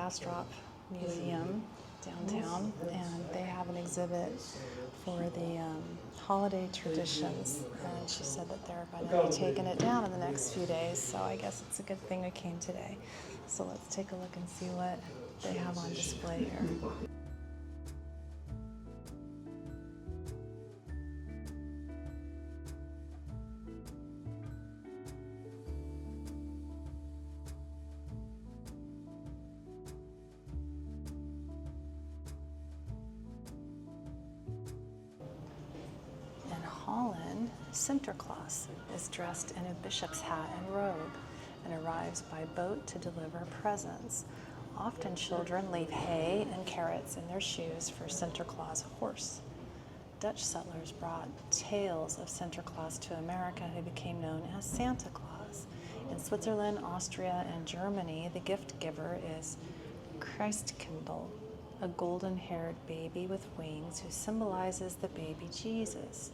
Bastrop Museum downtown, and they have an exhibit for the holiday traditions, and she said that they're going to be taking it down in the next few days, so I guess it's a good thing we came today. So let's take a look and see what they have on display here. Holland, Sinterklaas is dressed in a bishop's hat and robe and arrives by boat to deliver presents. Often children leave hay and carrots in their shoes for Sinterklaas' horse. Dutch settlers brought tales of Sinterklaas to America, who became known as Santa Claus. In Switzerland, Austria, and Germany, the gift giver is Christkindl, a golden-haired baby with wings who symbolizes the baby Jesus.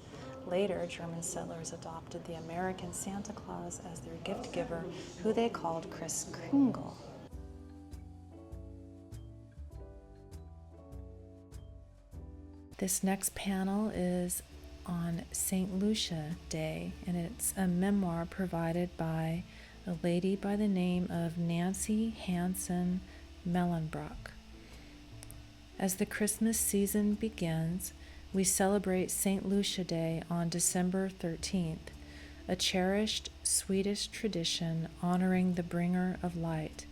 Later, German settlers adopted the American Santa Claus as their gift giver, who they called Christkindl. This next panel is on St. Lucia Day, and it's a memoir provided by a lady by the name of Nancy Hansen Mellenbrock. As the Christmas season begins, we celebrate St. Lucia Day on December 13th, a cherished Swedish tradition honoring the bringer of light.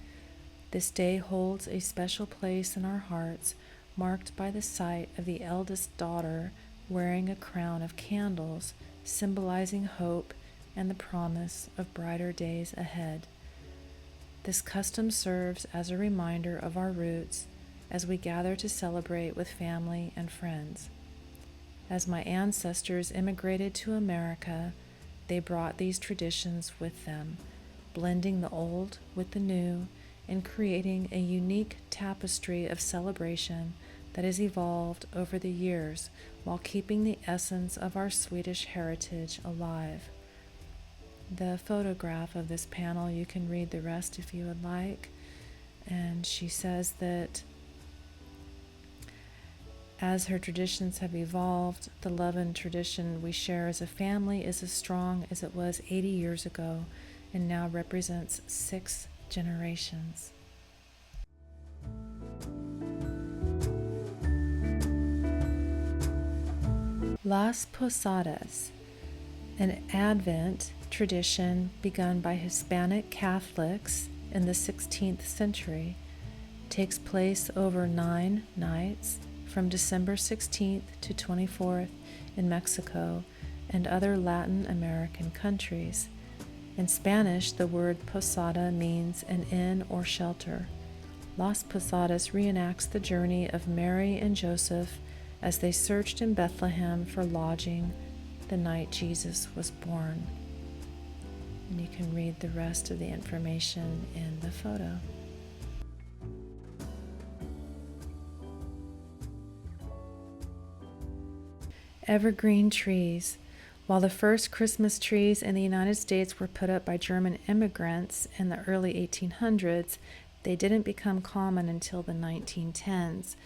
This day holds a special place in our hearts, marked by the sight of the eldest daughter wearing a crown of candles, symbolizing hope and the promise of brighter days ahead. This custom serves as a reminder of our roots as we gather to celebrate with family and friends. As my ancestors immigrated to America, they brought these traditions with them, blending the old with the new and creating a unique tapestry of celebration that has evolved over the years while keeping the essence of our Swedish heritage alive. The photograph of this panel, you can read the rest if you would like, and she says that as her traditions have evolved, the love and tradition we share as a family is as strong as it was 80 years ago and now represents 6 generations. Las Posadas, an Advent tradition begun by Hispanic Catholics in the 16th century, takes place over 9 nights from December 16th to 24th in Mexico and other Latin American countries. In Spanish, the word posada means an inn or shelter. Las Posadas reenacts the journey of Mary and Joseph as they searched in Bethlehem for lodging the night Jesus was born. And you can read the rest of the information in the photo. Evergreen trees. While the first Christmas trees in the United States were put up by German immigrants in the early 1800s, they didn't become common until the 1910s.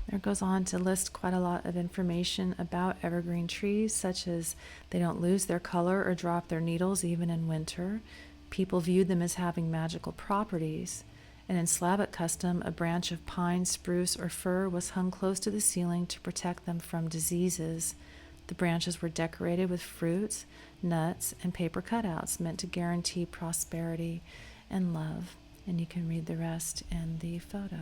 There goes on to list quite a lot of information about evergreen trees, such as they don't lose their color or drop their needles even in winter. People viewed them as having magical properties. And in Slavic custom, a branch of pine, spruce, or fir was hung close to the ceiling to protect them from diseases. The branches were decorated with fruits, nuts, and paper cutouts meant to guarantee prosperity and love. And you can read the rest in the photo.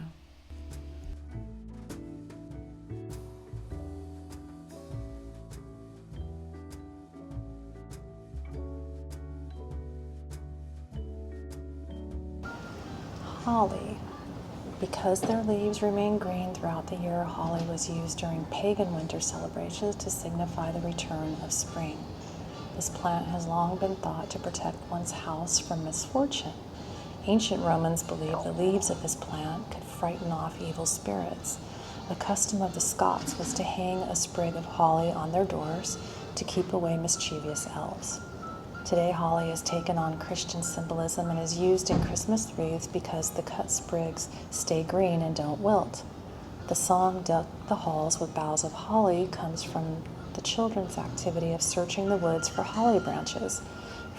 Holly. Because their leaves remain green throughout the year, holly was used during pagan winter celebrations to signify the return of spring. This plant has long been thought to protect one's house from misfortune. Ancient Romans believed the leaves of this plant could frighten off evil spirits. A custom of the Scots was to hang a sprig of holly on their doors to keep away mischievous elves. Today, holly has taken on Christian symbolism and is used in Christmas wreaths because the cut sprigs stay green and don't wilt. The song "Deck the Halls with Boughs of Holly" comes from the children's activity of searching the woods for holly branches.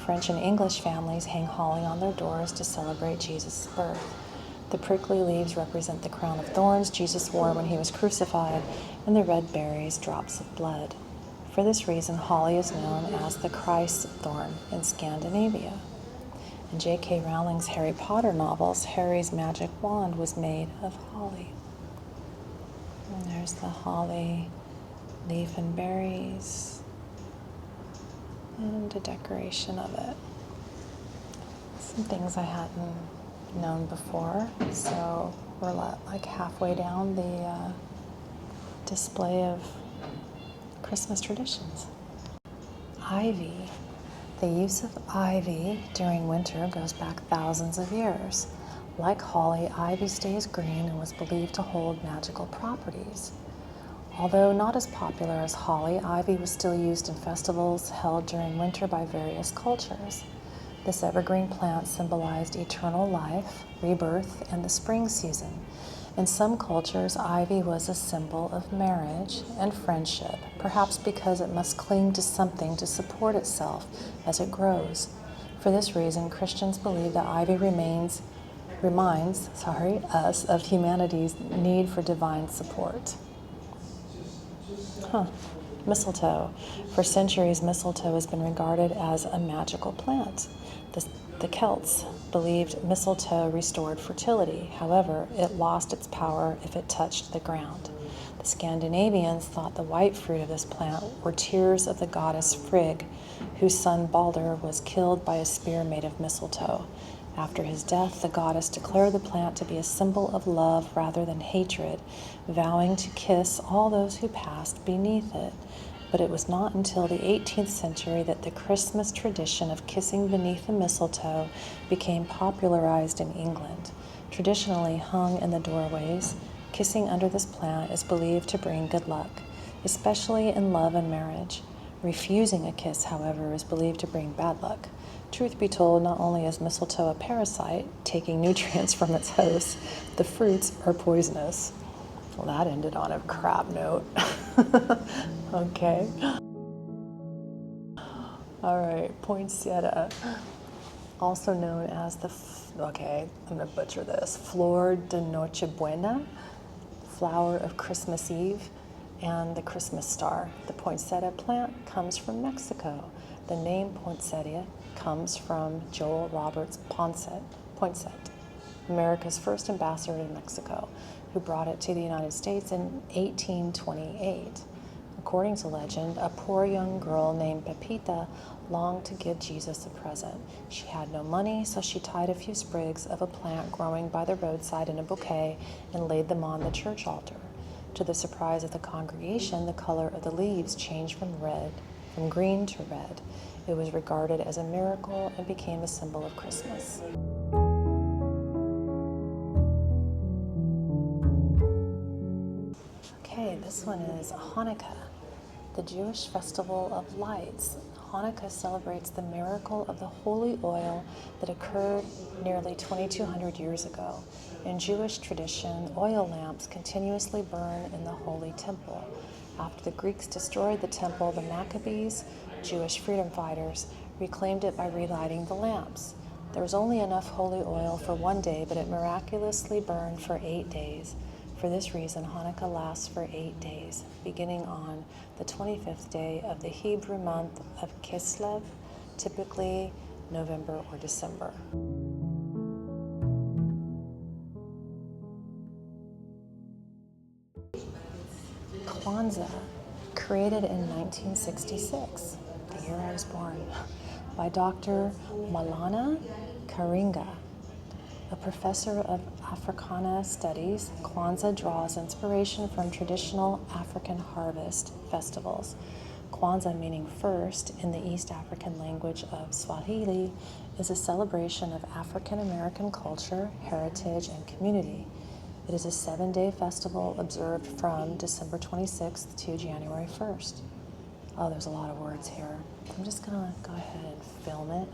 French and English families hang holly on their doors to celebrate Jesus' birth. The prickly leaves represent the crown of thorns Jesus wore when he was crucified, and the red berries, drops of blood. For this reason, holly is known as the Christ thorn in Scandinavia. In J.K. Rowling's Harry Potter novels, Harry's magic wand was made of holly. And there's the holly leaf and berries, and a decoration of it. Some things I hadn't known before, so we're like halfway down the display of Christmas traditions. Ivy. The use of ivy during winter goes back thousands of years. Like holly, ivy stays green and was believed to hold magical properties. Although not as popular as holly, ivy was still used in festivals held during winter by various cultures. This evergreen plant symbolized eternal life, rebirth, and the spring season. In some cultures, ivy was a symbol of marriage and friendship, perhaps because it must cling to something to support itself as it grows. For this reason, Christians believe that ivy reminds us of humanity's need for divine support. Mistletoe. For centuries, mistletoe has been regarded as a magical plant. The Celts believed mistletoe restored fertility. However, it lost its power if it touched the ground. The Scandinavians thought the white fruit of this plant were tears of the goddess Frigg, whose son Balder was killed by a spear made of mistletoe. After his death, the goddess declared the plant to be a symbol of love rather than hatred, vowing to kiss all those who passed beneath it. But it was not until the 18th century that the Christmas tradition of kissing beneath the mistletoe became popularized in England. Traditionally hung in the doorways, kissing under this plant is believed to bring good luck, especially in love and marriage. Refusing a kiss, however, is believed to bring bad luck. Truth be told, not only is mistletoe a parasite, taking nutrients from its host, the fruits are poisonous. Well, that ended on a crap note. Okay. All right, poinsettia, also known as I'm gonna butcher this, Flor de Nochebuena, flower of Christmas Eve, and the Christmas star. The poinsettia plant comes from Mexico. The name poinsettia comes from Joel Roberts Poinsett, America's first ambassador to Mexico, who brought it to the United States in 1828. According to legend, a poor young girl named Pepita longed to give Jesus a present. She had no money, so she tied a few sprigs of a plant growing by the roadside in a bouquet and laid them on the church altar. To the surprise of the congregation, the color of the leaves changed from green to red. It was regarded as a miracle and became a symbol of Christmas. Okay, this one is Hanukkah, the Jewish festival of lights. Hanukkah celebrates the miracle of the holy oil that occurred nearly 2,200 years ago. In Jewish tradition, oil lamps continuously burn in the holy temple. After the Greeks destroyed the temple, the Maccabees, Jewish freedom fighters, reclaimed it by relighting the lamps. There was only enough holy oil for one day, but it miraculously burned for 8 days. For this reason, Hanukkah lasts for 8 days, beginning on the 25th day of the Hebrew month of Kislev, typically November or December. Kwanzaa, created in 1966, the year I was born, by Dr. Malana Karinga. A professor of Africana Studies, Kwanzaa draws inspiration from traditional African harvest festivals. Kwanzaa, meaning first in the East African language of Swahili, is a celebration of African American culture, heritage, and community. It is a 7-day festival observed from December 26th to January 1st. Oh, there's a lot of words here. I'm just gonna go ahead and film it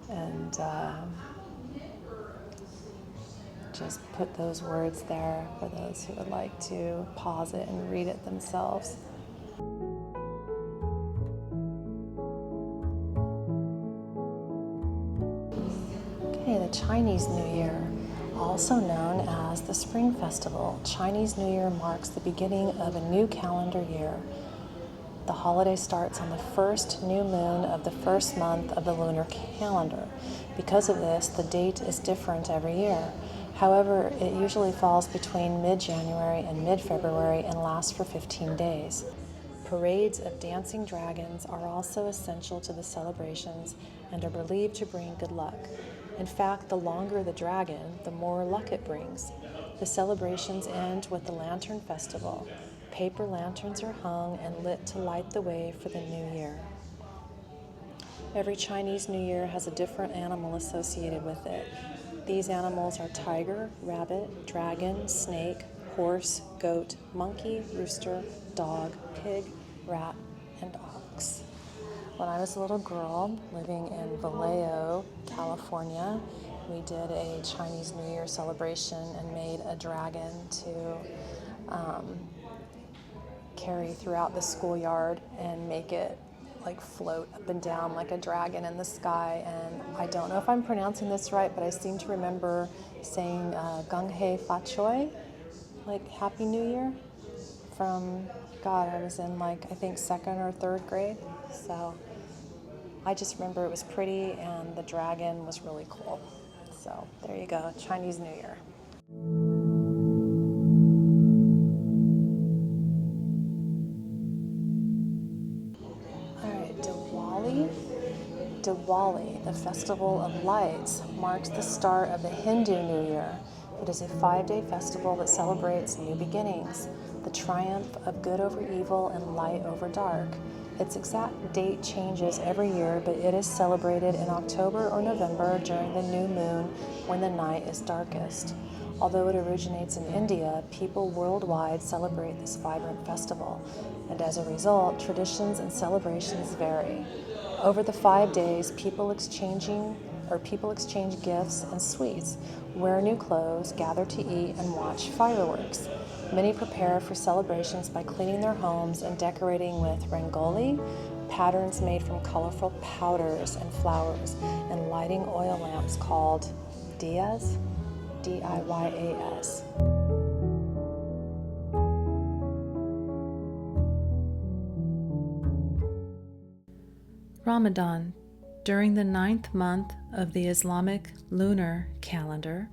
and just put those words there for those who would like to pause it and read it themselves. Okay, the Chinese New Year, also known as the Spring Festival. Chinese New Year marks the beginning of a new calendar year. The holiday starts on the first new moon of the first month of the lunar calendar. Because of this, the date is different every year. However, it usually falls between mid-January and mid-February and lasts for 15 days. Parades of dancing dragons are also essential to the celebrations and are believed to bring good luck. In fact, the longer the dragon, the more luck it brings. The celebrations end with the Lantern Festival. Paper lanterns are hung and lit to light the way for the new year. Every Chinese New Year has a different animal associated with it. These animals are tiger, rabbit, dragon, snake, horse, goat, monkey, rooster, dog, pig, rat, and ox. When I was a little girl living in Vallejo, California, we did a Chinese New Year celebration and made a dragon to carry throughout the schoolyard and make it like float up and down like a dragon in the sky. And I don't know if I'm pronouncing this right, but I seem to remember saying Gung Hei Fa Choi, like Happy New Year, from, God, I was in like, I think 2nd or 3rd grade. So I just remember it was pretty and the dragon was really cool. So there you go, Chinese New Year. Diwali, the Festival of Lights, marks the start of the Hindu New Year. It is a 5-day festival that celebrates new beginnings, the triumph of good over evil and light over dark. Its exact date changes every year, but it is celebrated in October or November during the new moon when the night is darkest. Although it originates in India, people worldwide celebrate this vibrant festival, and as a result, traditions and celebrations vary. Over the 5 days, people exchange gifts and sweets, wear new clothes, gather to eat, and watch fireworks. Many prepare for celebrations by cleaning their homes and decorating with rangoli, patterns made from colorful powders and flowers, and lighting oil lamps called diyas, D-I-Y-A-S. Ramadan, during the 9th month of the Islamic lunar calendar,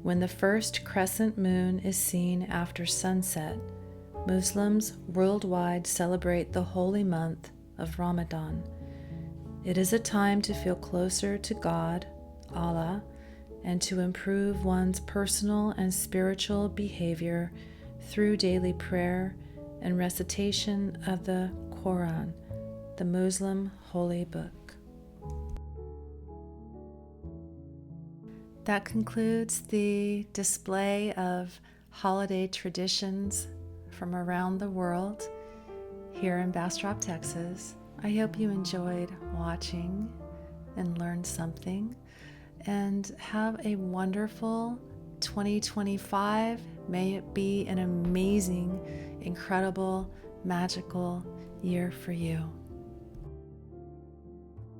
when the first crescent moon is seen after sunset, Muslims worldwide celebrate the holy month of Ramadan. It is a time to feel closer to God, Allah, and to improve one's personal and spiritual behavior through daily prayer and recitation of the Quran, the Muslim holy book. That concludes the display of holiday traditions from around the world here in Bastrop, Texas. I hope you enjoyed watching and learned something, and have a wonderful 2025. May it be an amazing, incredible, magical year for you.